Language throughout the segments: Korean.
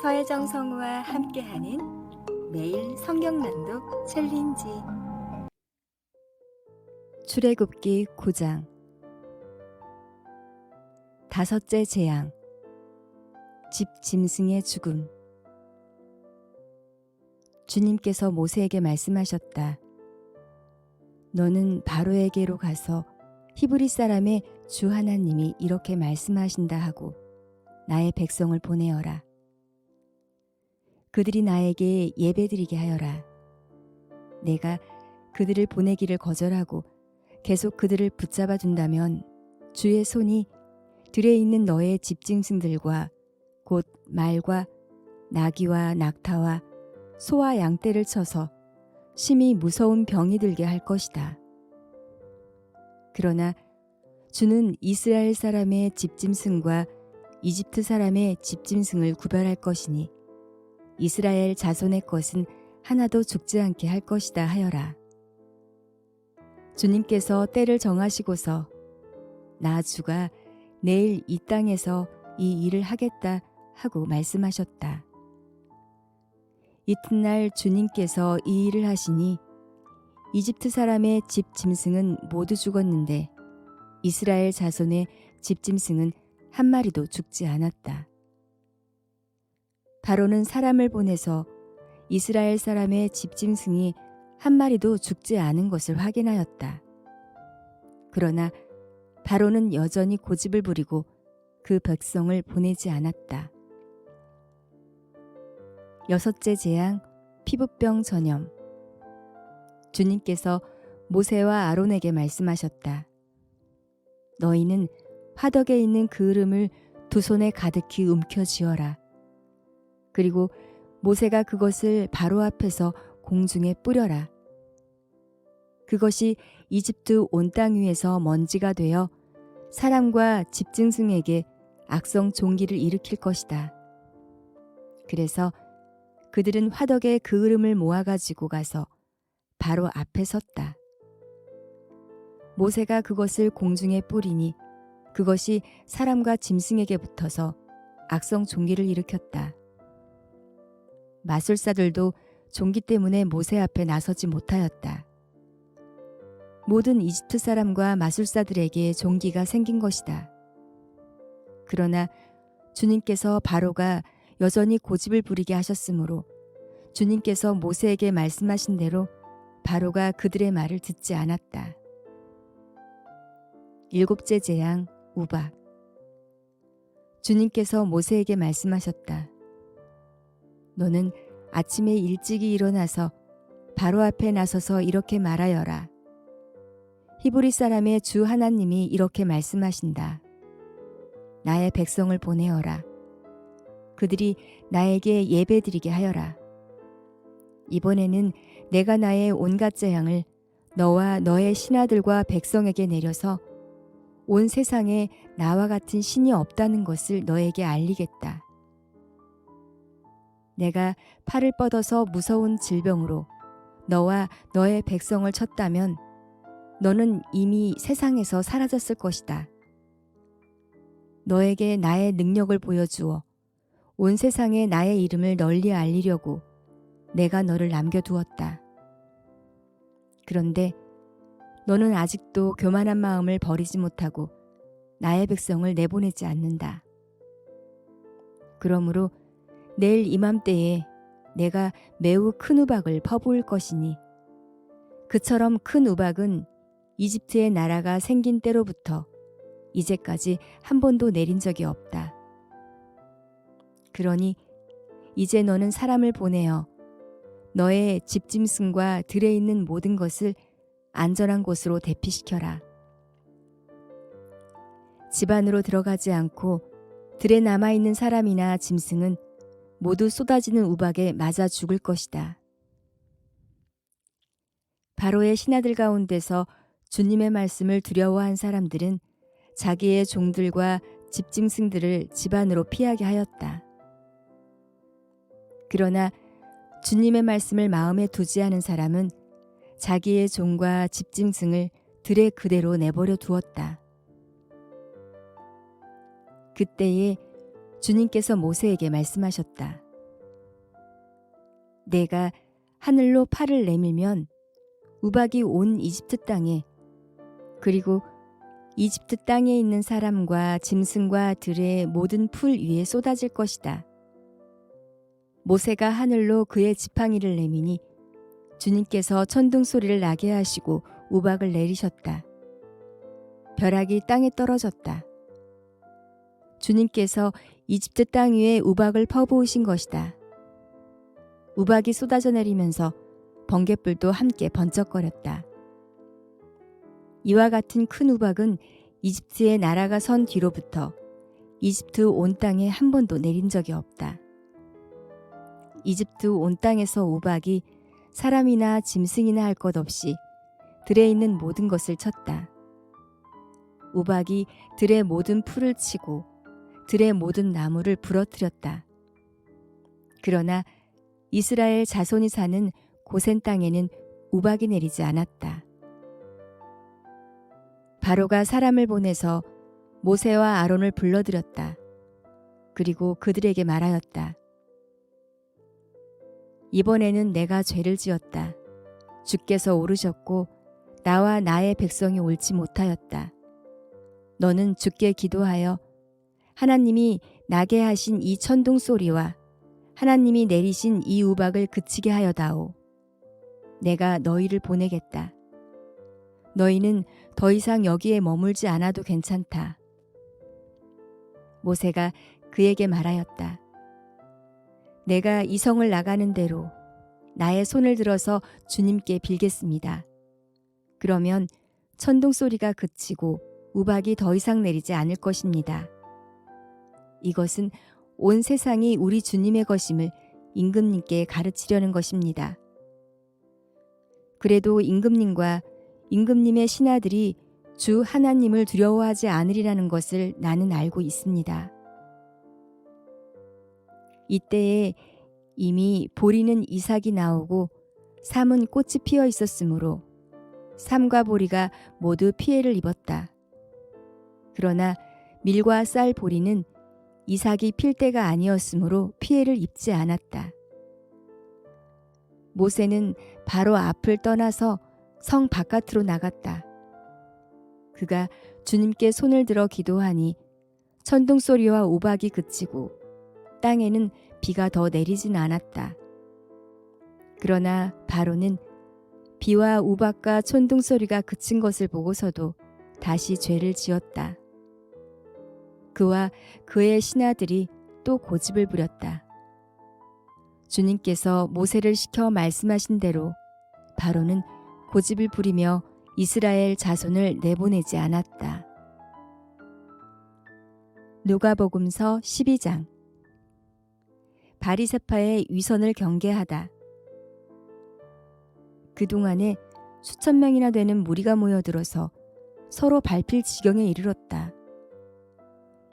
서혜정 성우와 함께하는 매일 성경 낭독 챌린지. 출애굽기 9장. 다섯째 재앙. 집 짐승의 죽음. 주님께서 모세에게 말씀하셨다. 너는 바로에게로 가서 히브리 사람의 주 하나님이 이렇게 말씀하신다 하고 나의 백성을 보내어라. 그들이 나에게 예배드리게 하여라. 내가 그들을 보내기를 거절하고 계속 그들을 붙잡아 둔다면 주의 손이 들에 있는 너의 집짐승들과 곧 말과 나귀와 낙타와 소와 양떼를 쳐서 심히 무서운 병이 들게 할 것이다. 그러나 주는 이스라엘 사람의 집짐승과 이집트 사람의 집짐승을 구별할 것이니 이스라엘 자손의 것은 하나도 죽지 않게 할 것이다 하여라. 주님께서 때를 정하시고서 나 주가 내일 이 땅에서 이 일을 하겠다 하고 말씀하셨다. 이튿날 주님께서 이 일을 하시니 이집트 사람의 집 짐승은 모두 죽었는데 이스라엘 자손의 집 짐승은 한 마리도 죽지 않았다. 바로는 사람을 보내서 이스라엘 사람의 집 짐승이 한 마리도 죽지 않은 것을 확인하였다. 그러나 바로는 여전히 고집을 부리고 그 백성을 보내지 않았다. 여섯째 재앙, 피부병 전염. 주님께서 모세와 아론에게 말씀하셨다. 너희는 화덕에 있는 그을음을 두 손에 가득히 움켜쥐어라. 그리고 모세가 그것을 바로 앞에서 공중에 뿌려라. 그것이 이집트 온 땅 위에서 먼지가 되어 사람과 집짐승에게 악성 종기를 일으킬 것이다. 그래서 그들은 화덕에 그을음을 모아가지고 가서 바로 앞에 섰다. 모세가 그것을 공중에 뿌리니 그것이 사람과 짐승에게 붙어서 악성 종기를 일으켰다. 마술사들도 종기 때문에 모세 앞에 나서지 못하였다. 모든 이집트 사람과 마술사들에게 종기가 생긴 것이다. 그러나 주님께서 바로가 여전히 고집을 부리게 하셨으므로 주님께서 모세에게 말씀하신 대로 바로가 그들의 말을 듣지 않았다. 일곱째 재앙, 우박. 주님께서 모세에게 말씀하셨다. 너는 아침에 일찍이 일어나서 바로 앞에 나서서 이렇게 말하여라. 히브리 사람의 주 하나님이 이렇게 말씀하신다. 나의 백성을 보내어라. 그들이 나에게 예배드리게 하여라. 이번에는 내가 나의 온갖 재앙을 너와 너의 신하들과 백성에게 내려서 온 세상에 나와 같은 신이 없다는 것을 너에게 알리겠다. 내가 팔을 뻗어서 무서운 질병으로 너와 너의 백성을 쳤다면 너는 이미 세상에서 사라졌을 것이다. 너에게 나의 능력을 보여주어 온 세상에 나의 이름을 널리 알리려고 내가 너를 남겨두었다. 그런데 너는 아직도 교만한 마음을 버리지 못하고 나의 백성을 내보내지 않는다. 그러므로 내일 이맘때에 내가 매우 큰 우박을 퍼부을 것이니 그처럼 큰 우박은 이집트의 나라가 생긴 때로부터 이제까지 한 번도 내린 적이 없다. 그러니 이제 너는 사람을 보내어 너의 집짐승과 들에 있는 모든 것을 안전한 곳으로 대피시켜라. 집 안으로 들어가지 않고 들에 남아있는 사람이나 짐승은 모두 쏟아지는 우박에 맞아 죽을 것이다. 바로의 신하들 가운데서 주님의 말씀을 두려워한 사람들은 자기의 종들과 집짐승들을 집 안으로 피하게 하였다. 그러나 주님의 말씀을 마음에 두지 않은 사람은 자기의 종과 집짐승을 들에 그대로 내버려 두었다. 그때에 주님께서 모세에게 말씀하셨다. 내가 하늘로 팔을 내밀면 우박이 온 이집트 땅에, 그리고 이집트 땅에 있는 사람과 짐승과 들의 모든 풀 위에 쏟아질 것이다. 모세가 하늘로 그의 지팡이를 내미니 주님께서 천둥 소리를 나게 하시고 우박을 내리셨다. 벼락이 땅에 떨어졌다. 주님께서 이집트 땅 위에 우박을 퍼부으신 것이다. 우박이 쏟아져 내리면서 번갯불도 함께 번쩍거렸다. 이와 같은 큰 우박은 이집트의 나라가 선 뒤로부터 이집트 온 땅에 한 번도 내린 적이 없다. 이집트 온 땅에서 우박이 사람이나 짐승이나 할 것 없이 들에 있는 모든 것을 쳤다. 우박이 들의 모든 풀을 치고 들의 모든 나무를 부러뜨렸다. 그러나 이스라엘 자손이 사는 고센 땅에는 우박이 내리지 않았다. 바로가 사람을 보내서 모세와 아론을 불러들였다. 그리고 그들에게 말하였다. 이번에는 내가 죄를 지었다. 주께서 오르셨고 나와 나의 백성이 옳지 못하였다. 너는 주께 기도하여 하나님이 나게 하신 이 천둥 소리와 하나님이 내리신 이 우박을 그치게 하여다오. 내가 너희를 보내겠다. 너희는 더 이상 여기에 머물지 않아도 괜찮다. 모세가 그에게 말하였다. 내가 이 성을 나가는 대로 나의 손을 들어서 주님께 빌겠습니다. 그러면 천둥 소리가 그치고 우박이 더 이상 내리지 않을 것입니다. 이것은 온 세상이 우리 주님의 것임을 임금님께 가르치려는 것입니다. 그래도 임금님과 임금님의 신하들이 주 하나님을 두려워하지 않으리라는 것을 나는 알고 있습니다. 이때에 이미 보리는 이삭이 나오고 삼은 꽃이 피어 있었으므로 삼과 보리가 모두 피해를 입었다. 그러나 밀과 쌀 보리는 이삭이 필 때가 아니었으므로 피해를 입지 않았다. 모세는 바로 앞을 떠나서 성 바깥으로 나갔다. 그가 주님께 손을 들어 기도하니 천둥 소리와 우박이 그치고 땅에는 비가 더 내리진 않았다. 그러나 바로는 비와 우박과 천둥 소리가 그친 것을 보고서도 다시 죄를 지었다. 그와 그의 신하들이 또 고집을 부렸다. 주님께서 모세를 시켜 말씀하신 대로 바로는 고집을 부리며 이스라엘 자손을 내보내지 않았다. 누가복음서 12장. 바리새파의 위선을 경계하다. 그동안에 수천 명이나 되는 무리가 모여들어서 서로 밟힐 지경에 이르렀다.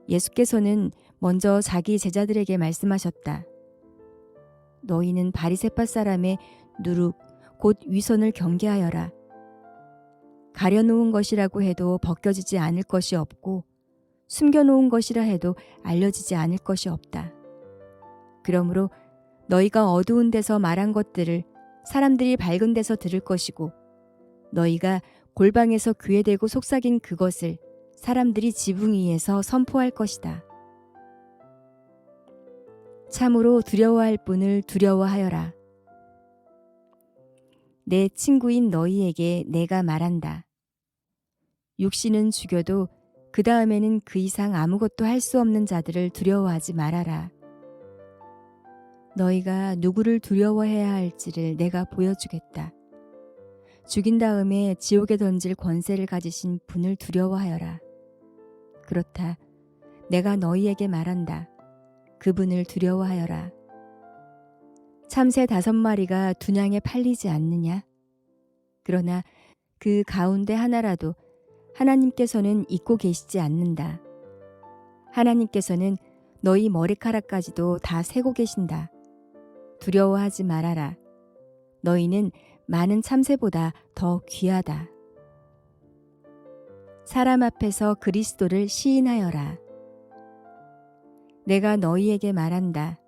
예수께서는 먼저 자기 제자들에게 말씀하셨다. 너희는 바리새파 사람의 누룩 곧 위선을 경계하여라. 가려놓은 것이라고 해도 벗겨지지 않을 것이 없고 숨겨놓은 것이라 해도 알려지지 않을 것이 없다. 그러므로 너희가 어두운 데서 말한 것들을 사람들이 밝은 데서 들을 것이고 너희가 골방에서 귀에 대고 속삭인 그것을 사람들이 지붕 위에서 선포할 것이다. 참으로 두려워할 분을 두려워하여라. 내 친구인 너희에게 내가 말한다. 육신은 죽여도 그 다음에는 그 이상 아무것도 할 수 없는 자들을 두려워하지 말아라. 너희가 누구를 두려워해야 할지를 내가 보여주겠다. 죽인 다음에 지옥에 던질 권세를 가지신 분을 두려워하여라. 그렇다. 내가 너희에게 말한다. 그분을 두려워하여라. 참새 5마리가 두냥에 팔리지 않느냐? 그러나 그 가운데 하나라도 하나님께서는 잊고 계시지 않는다. 하나님께서는 너희 머리카락까지도 다 세고 계신다. 두려워하지 말아라. 너희는 많은 참새보다 더 귀하다. 사람 앞에서 그리스도를 시인하여라. 내가 너희에게 말한다.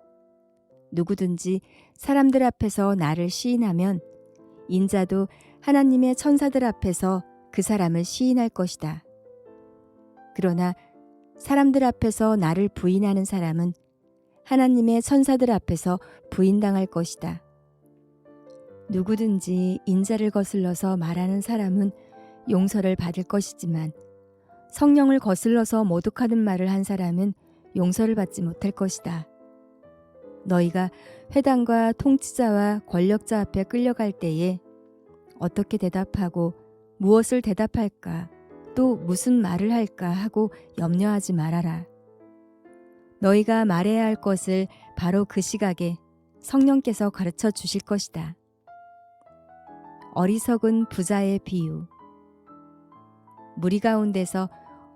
누구든지 사람들 앞에서 나를 시인하면 인자도 하나님의 천사들 앞에서 그 사람을 시인할 것이다. 그러나 사람들 앞에서 나를 부인하는 사람은 하나님의 천사들 앞에서 부인당할 것이다. 누구든지 인자를 거슬러서 말하는 사람은 용서를 받을 것이지만 성령을 거슬러서 모독하는 말을 한 사람은 용서를 받지 못할 것이다. 너희가 회당과 통치자와 권력자 앞에 끌려갈 때에 어떻게 대답하고 무엇을 대답할까 또 무슨 말을 할까 하고 염려하지 말아라. 너희가 말해야 할 것을 바로 그 시각에 성령께서 가르쳐 주실 것이다. 어리석은 부자의 비유. 무리 가운데서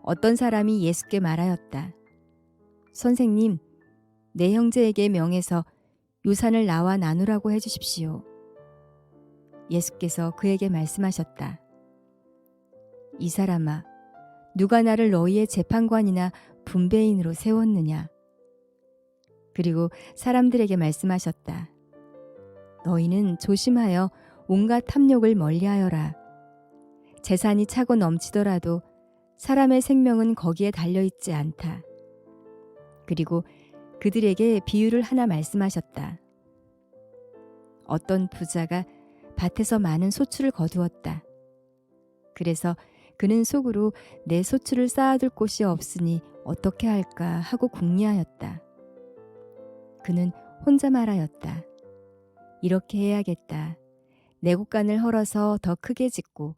어떤 사람이 예수께 말하였다. 선생님, 내 형제에게 명해서 유산을 나와 나누라고 해주십시오. 예수께서 그에게 말씀하셨다. 이 사람아, 누가 나를 너희의 재판관이나 분배인으로 세웠느냐? 그리고 사람들에게 말씀하셨다. 너희는 조심하여 온갖 탐욕을 멀리하여라. 재산이 차고 넘치더라도 사람의 생명은 거기에 달려있지 않다. 그리고 그들에게 비유를 하나 말씀하셨다. 어떤 부자가 밭에서 많은 소출을 거두었다. 그래서 그는 속으로 내 소출을 쌓아둘 곳이 없으니 어떻게 할까 하고 궁리하였다. 그는 혼자 말하였다. 이렇게 해야겠다. 내 곳간을 헐어서 더 크게 짓고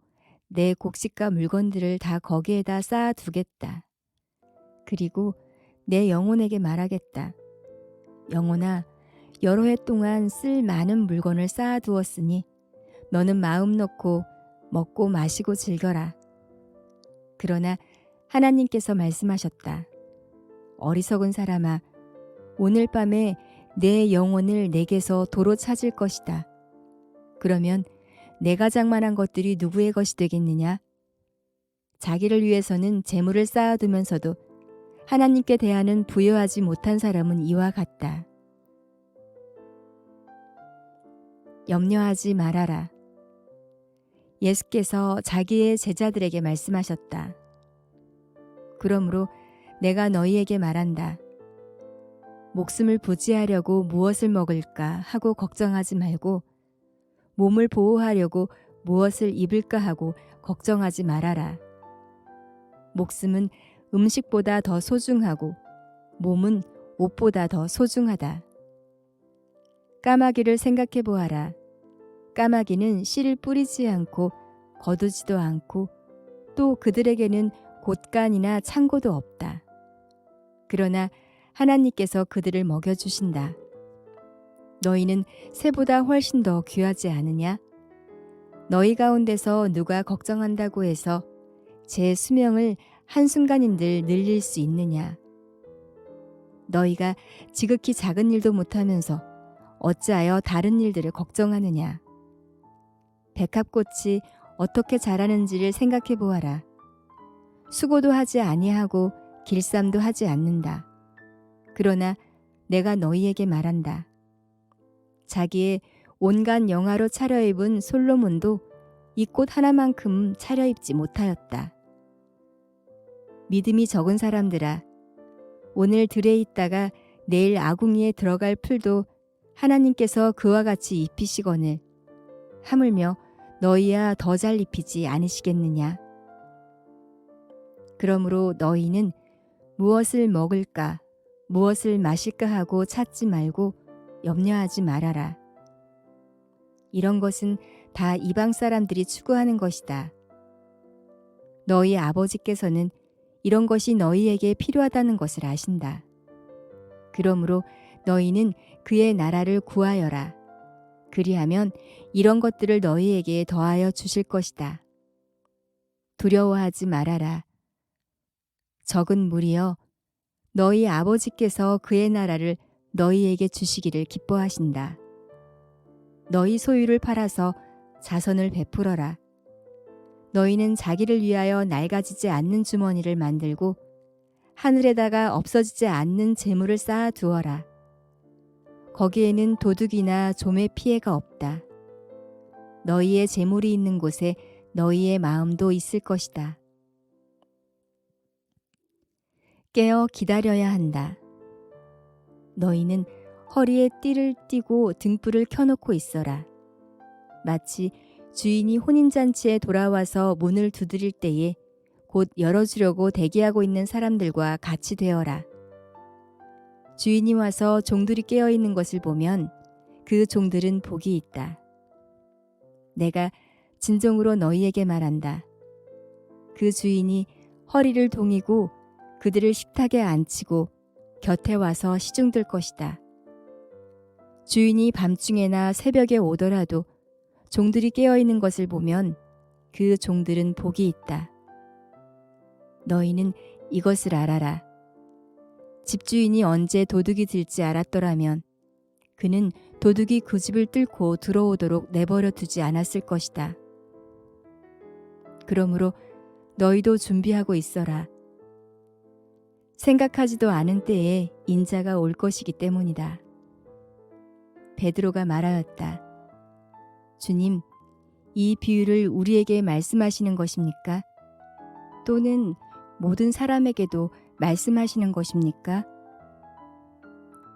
내 곡식과 물건들을 다 거기에다 쌓아두겠다. 그리고 내 영혼에게 말하겠다. 영혼아, 여러 해 동안 쓸 많은 물건을 쌓아두었으니 너는 마음 놓고 먹고 마시고 즐겨라. 그러나 하나님께서 말씀하셨다. 어리석은 사람아, 오늘 밤에 내 영혼을 내게서 도로 찾을 것이다. 그러면 내가 장만한 것들이 누구의 것이 되겠느냐? 자기를 위해서는 재물을 쌓아두면서도 하나님께 대하는 부여하지 못한 사람은 이와 같다. 염려하지 말아라. 예수께서 자기의 제자들에게 말씀하셨다. 그러므로 내가 너희에게 말한다. 목숨을 부지하려고 무엇을 먹을까 하고 걱정하지 말고 몸을 보호하려고 무엇을 입을까 하고 걱정하지 말아라. 목숨은 음식보다 더 소중하고 몸은 옷보다 더 소중하다. 까마귀를 생각해 보아라. 까마귀는 씨를 뿌리지 않고 거두지도 않고 또 그들에게는 곳간이나 창고도 없다. 그러나 하나님께서 그들을 먹여주신다. 너희는 새보다 훨씬 더 귀하지 않으냐? 너희 가운데서 누가 걱정한다고 해서 제 수명을 한순간인들 늘릴 수 있느냐? 너희가 지극히 작은 일도 못하면서 어찌하여 다른 일들을 걱정하느냐? 백합꽃이 어떻게 자라는지를 생각해 보아라. 수고도 하지 아니하고 길쌈도 하지 않는다. 그러나 내가 너희에게 말한다. 자기의 온갖 영화로 차려입은 솔로몬도 이 꽃 하나만큼 차려입지 못하였다. 믿음이 적은 사람들아, 오늘 들에 있다가 내일 아궁이에 들어갈 풀도 하나님께서 그와 같이 입히시거늘 하물며 너희야 더 잘 입히지 않으시겠느냐? 그러므로 너희는 무엇을 먹을까, 무엇을 마실까 하고 찾지 말고 염려하지 말아라. 이런 것은 다 이방 사람들이 추구하는 것이다. 너희 아버지께서는 이런 것이 너희에게 필요하다는 것을 아신다. 그러므로 너희는 그의 나라를 구하여라. 그리하면 이런 것들을 너희에게 더하여 주실 것이다. 두려워하지 말아라. 적은 무리여, 너희 아버지께서 그의 나라를 너희에게 주시기를 기뻐하신다. 너희 소유를 팔아서 자선을 베풀어라. 너희는 자기를 위하여 낡아지지 않는 주머니를 만들고 하늘에다가 없어지지 않는 재물을 쌓아 두어라. 거기에는 도둑이나 좀의 피해가 없다. 너희의 재물이 있는 곳에 너희의 마음도 있을 것이다. 깨어 기다려야 한다. 너희는 허리에 띠를 띠고 등불을 켜놓고 있어라. 마치 주인이 혼인잔치에 돌아와서 문을 두드릴 때에 곧 열어주려고 대기하고 있는 사람들과 같이 되어라. 주인이 와서 종들이 깨어있는 것을 보면 그 종들은 복이 있다. 내가 진정으로 너희에게 말한다. 그 주인이 허리를 동이고 그들을 식탁에 앉히고 곁에 와서 시중들 것이다. 주인이 밤중에나 새벽에 오더라도 종들이 깨어있는 것을 보면 그 종들은 복이 있다. 너희는 이것을 알아라. 집주인이 언제 도둑이 들지 알았더라면 그는 도둑이 그 집을 뚫고 들어오도록 내버려 두지 않았을 것이다. 그러므로 너희도 준비하고 있어라. 생각하지도 않은 때에 인자가 올 것이기 때문이다. 베드로가 말하였다. 주님, 이 비유를 우리에게 말씀하시는 것입니까? 또는 모든 사람에게도 말씀하시는 것입니까?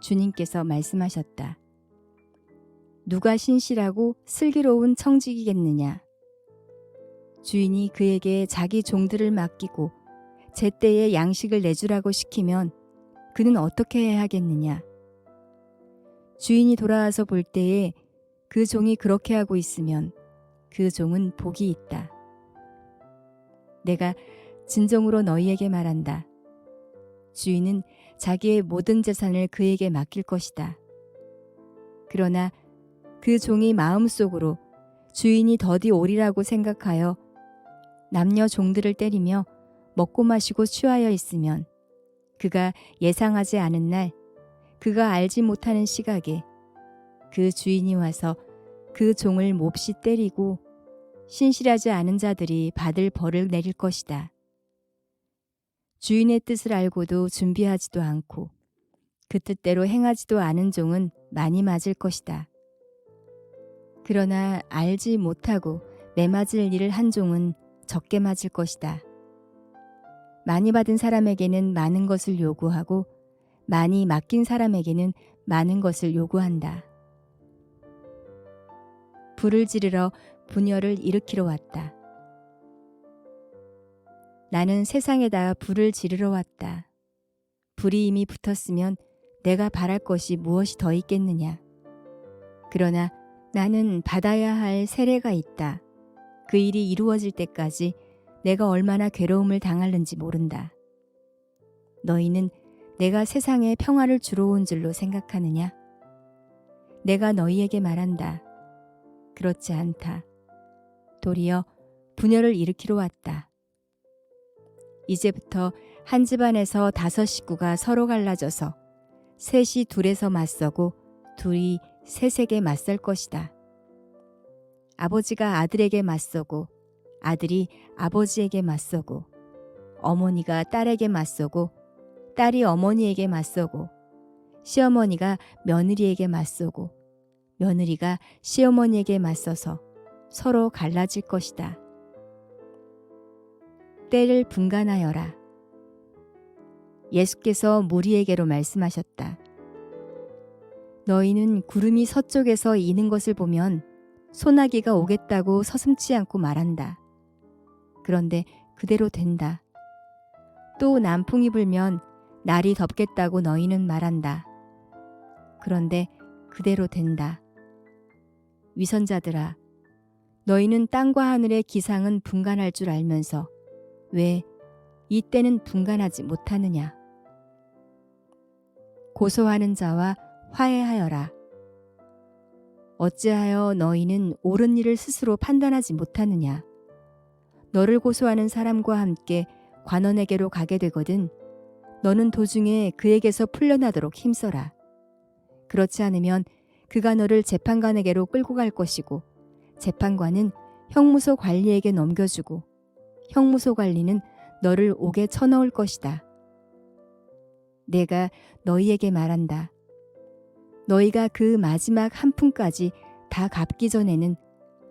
주님께서 말씀하셨다. 누가 신실하고 슬기로운 청직이겠느냐? 주인이 그에게 자기 종들을 맡기고 제때에 양식을 내주라고 시키면 그는 어떻게 해야 하겠느냐? 주인이 돌아와서 볼 때에 그 종이 그렇게 하고 있으면 그 종은 복이 있다. 내가 진정으로 너희에게 말한다. 주인은 자기의 모든 재산을 그에게 맡길 것이다. 그러나 그 종이 마음속으로 주인이 더디 오리라고 생각하여 남녀 종들을 때리며 먹고 마시고 취하여 있으면 그가 예상하지 않은 날 그가 알지 못하는 시각에 그 주인이 와서 그 종을 몹시 때리고 신실하지 않은 자들이 받을 벌을 내릴 것이다. 주인의 뜻을 알고도 준비하지도 않고 그 뜻대로 행하지도 않은 종은 많이 맞을 것이다. 그러나 알지 못하고 매맞을 일을 한 종은 적게 맞을 것이다. 많이 받은 사람에게는 많은 것을 요구하고 많이 맡긴 사람에게는 많은 것을 요구한다. 불을 지르러 분열을 일으키러 왔다. 나는 세상에다 불을 지르러 왔다. 불이 이미 붙었으면 내가 바랄 것이 무엇이 더 있겠느냐. 그러나 나는 받아야 할 세례가 있다. 그 일이 이루어질 때까지 내가 얼마나 괴로움을 당하는지 모른다. 너희는 내가 세상에 평화를 주러 온 줄로 생각하느냐? 내가 너희에게 말한다. 그렇지 않다. 도리어 분열을 일으키러 왔다. 이제부터 한 집안에서 5 식구가 서로 갈라져서 셋이 둘에서 맞서고 둘이 셋에게 맞설 것이다. 아버지가 아들에게 맞서고 아들이 아버지에게 맞서고 어머니가 딸에게 맞서고 딸이 어머니에게 맞서고 시어머니가 며느리에게 맞서고 며느리가 시어머니에게 맞서서 서로 갈라질 것이다. 때를 분간하여라. 예수께서 무리에게로 말씀하셨다. 너희는 구름이 서쪽에서 이는 것을 보면 소나기가 오겠다고 서슴지 않고 말한다. 그런데 그대로 된다. 또 남풍이 불면 날이 덥겠다고 너희는 말한다. 그런데 그대로 된다. 위선자들아, 너희는 땅과 하늘의 기상은 분간할 줄 알면서 왜 이 때는 분간하지 못하느냐? 고소하는 자와 화해하여라. 어찌하여 너희는 옳은 일을 스스로 판단하지 못하느냐? 너를 고소하는 사람과 함께 관원에게로 가게 되거든 너는 도중에 그에게서 풀려나도록 힘써라. 그렇지 않으면 그가 너를 재판관에게로 끌고 갈 것이고 재판관은 형무소 관리에게 넘겨주고 형무소 관리는 너를 옥에 쳐넣을 것이다. 내가 너희에게 말한다. 너희가 그 마지막 한 푼까지 다 갚기 전에는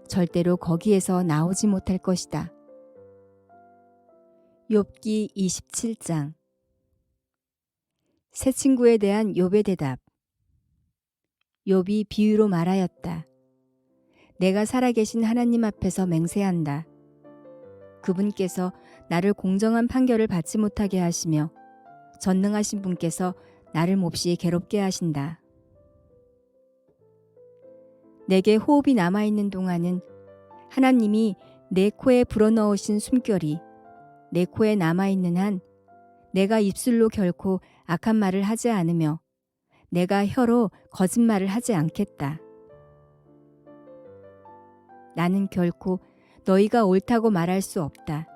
절대로 거기에서 나오지 못할 것이다. 욥기 27장. 새 친구에 대한 욥의 대답. 욥이 비유로 말하였다. 내가 살아계신 하나님 앞에서 맹세한다. 그분께서 나를 공정한 판결을 받지 못하게 하시며 전능하신 분께서 나를 몹시 괴롭게 하신다. 내게 호흡이 남아있는 동안은 하나님이 내 코에 불어넣으신 숨결이 내 코에 남아있는 한 내가 입술로 결코 악한 말을 하지 않으며 내가 혀로 거짓말을 하지 않겠다. 나는 결코 너희가 옳다고 말할 수 없다.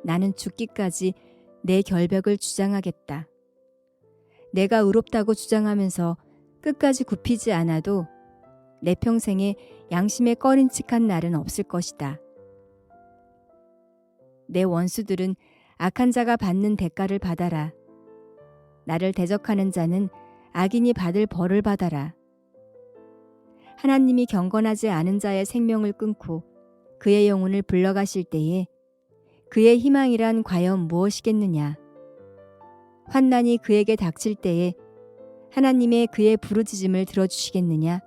나는 죽기까지 내 결백을 주장하겠다. 내가 의롭다고 주장하면서 끝까지 굽히지 않아도 내 평생에 양심에 꺼림칙한 날은 없을 것이다. 내 원수들은 악한 자가 받는 대가를 받아라. 나를 대적하는 자는 악인이 받을 벌을 받아라. 하나님이 경건하지 않은 자의 생명을 끊고 그의 영혼을 불러가실 때에 그의 희망이란 과연 무엇이겠느냐? 환난이 그에게 닥칠 때에 하나님의 그의 부르짖음을 들어주시겠느냐?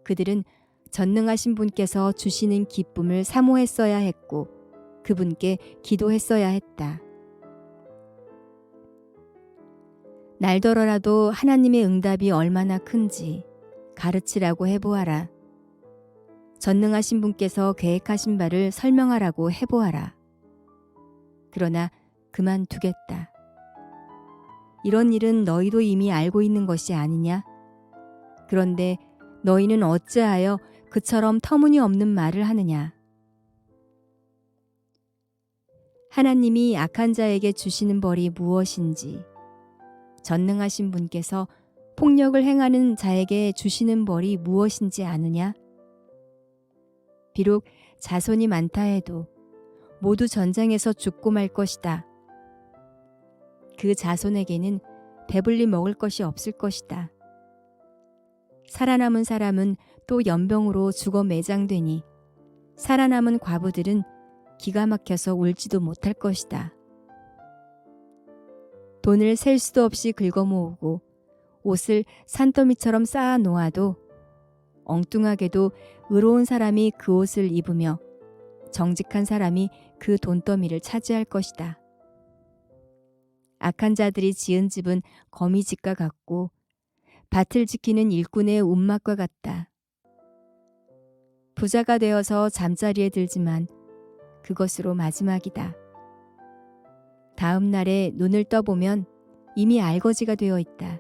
그들은 전능하신 분께서 주시는 기쁨을 사모했어야 했고 그분께 기도했어야 했다. 날더러라도 하나님의 응답이 얼마나 큰지 가르치라고 해보아라. 전능하신 분께서 계획하신 바를 설명하라고 해보아라. 그러나 그만두겠다. 이런 일은 너희도 이미 알고 있는 것이 아니냐? 그런데 너희는 어찌하여 그처럼 터무니없는 말을 하느냐? 하나님이 악한 자에게 주시는 벌이 무엇인지 전능하신 분께서 폭력을 행하는 자에게 주시는 벌이 무엇인지 아느냐? 비록 자손이 많다 해도 모두 전쟁에서 죽고 말 것이다. 그 자손에게는 배불리 먹을 것이 없을 것이다. 살아남은 사람은 또 연병으로 죽어 매장되니 살아남은 과부들은 기가 막혀서 울지도 못할 것이다. 돈을 셀 수도 없이 긁어 모으고 옷을 산더미처럼 쌓아 놓아도 엉뚱하게도 의로운 사람이 그 옷을 입으며 정직한 사람이 그 돈더미를 차지할 것이다. 악한 자들이 지은 집은 거미집과 같고 밭을 지키는 일꾼의 움막과 같다. 부자가 되어서 잠자리에 들지만 그것으로 마지막이다. 다음 날에 눈을 떠보면 이미 알거지가 되어 있다.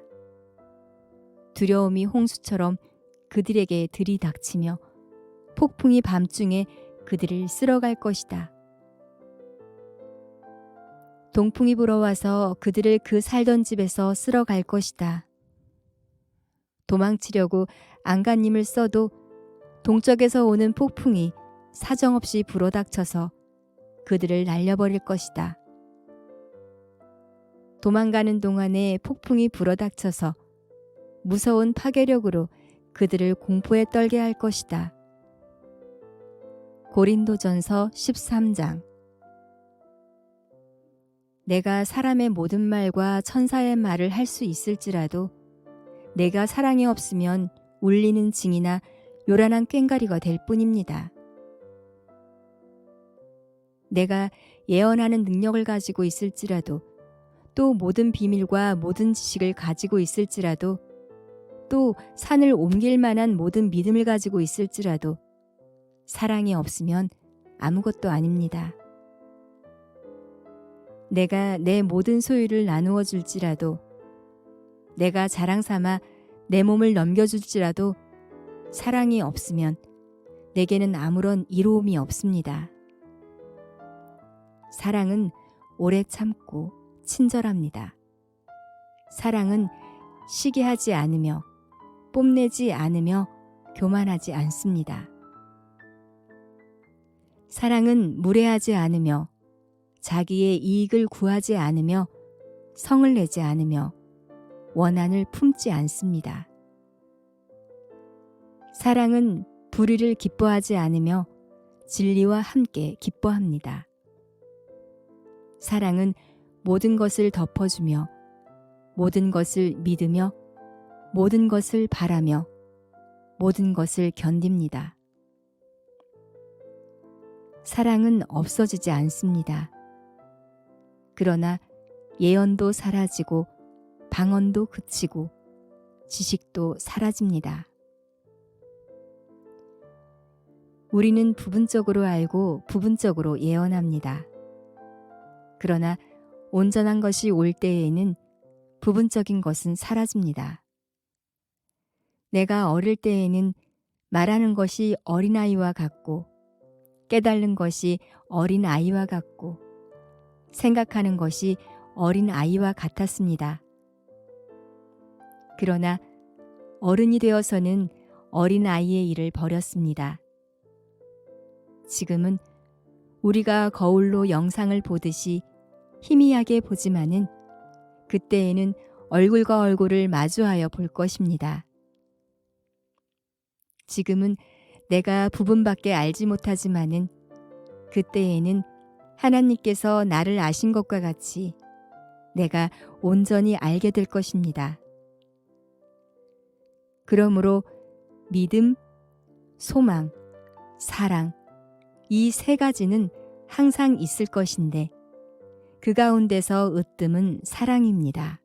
두려움이 홍수처럼 그들에게 들이닥치며 폭풍이 밤중에 그들을 쓸어갈 것이다. 동풍이 불어와서 그들을 그 살던 집에서 쓸어갈 것이다. 도망치려고 안간힘을 써도 동쪽에서 오는 폭풍이 사정없이 불어닥쳐서 그들을 날려버릴 것이다. 도망가는 동안에 폭풍이 불어닥쳐서 무서운 파괴력으로 그들을 공포에 떨게 할 것이다. 고린도전서 13장. 내가 사람의 모든 말과 천사의 말을 할 수 있을지라도 내가 사랑이 없으면 울리는 징이나 요란한 꽹과리가 될 뿐입니다. 내가 예언하는 능력을 가지고 있을지라도 또 모든 비밀과 모든 지식을 가지고 있을지라도 또 산을 옮길 만한 모든 믿음을 가지고 있을지라도 사랑이 없으면 아무것도 아닙니다. 내가 내 모든 소유를 나누어 줄지라도 내가 자랑 삼아 내 몸을 넘겨줄지라도 사랑이 없으면 내게는 아무런 이로움이 없습니다. 사랑은 오래 참고 친절합니다. 사랑은 시기하지 않으며 뽐내지 않으며 교만하지 않습니다. 사랑은 무례하지 않으며 자기의 이익을 구하지 않으며 성을 내지 않으며 원한을 품지 않습니다. 사랑은 불의를 기뻐하지 않으며 진리와 함께 기뻐합니다. 사랑은 모든 것을 덮어주며 모든 것을 믿으며 모든 것을 바라며 모든 것을 견딥니다. 사랑은 없어지지 않습니다. 그러나 예언도 사라지고 방언도 그치고 지식도 사라집니다. 우리는 부분적으로 알고 부분적으로 예언합니다. 그러나 온전한 것이 올 때에는 부분적인 것은 사라집니다. 내가 어릴 때에는 말하는 것이 어린아이와 같고 깨달는 것이 어린아이와 같고 생각하는 것이 어린아이와 같았습니다. 그러나 어른이 되어서는 어린아이의 일을 버렸습니다. 지금은 우리가 거울로 영상을 보듯이 희미하게 보지만은 그때에는 얼굴과 얼굴을 마주하여 볼 것입니다. 지금은 내가 부분밖에 알지 못하지만은 그때에는 하나님께서 나를 아신 것과 같이 내가 온전히 알게 될 것입니다. 그러므로 믿음, 소망, 사랑 이 세 가지는 항상 있을 것인데 그 가운데서 으뜸은 사랑입니다.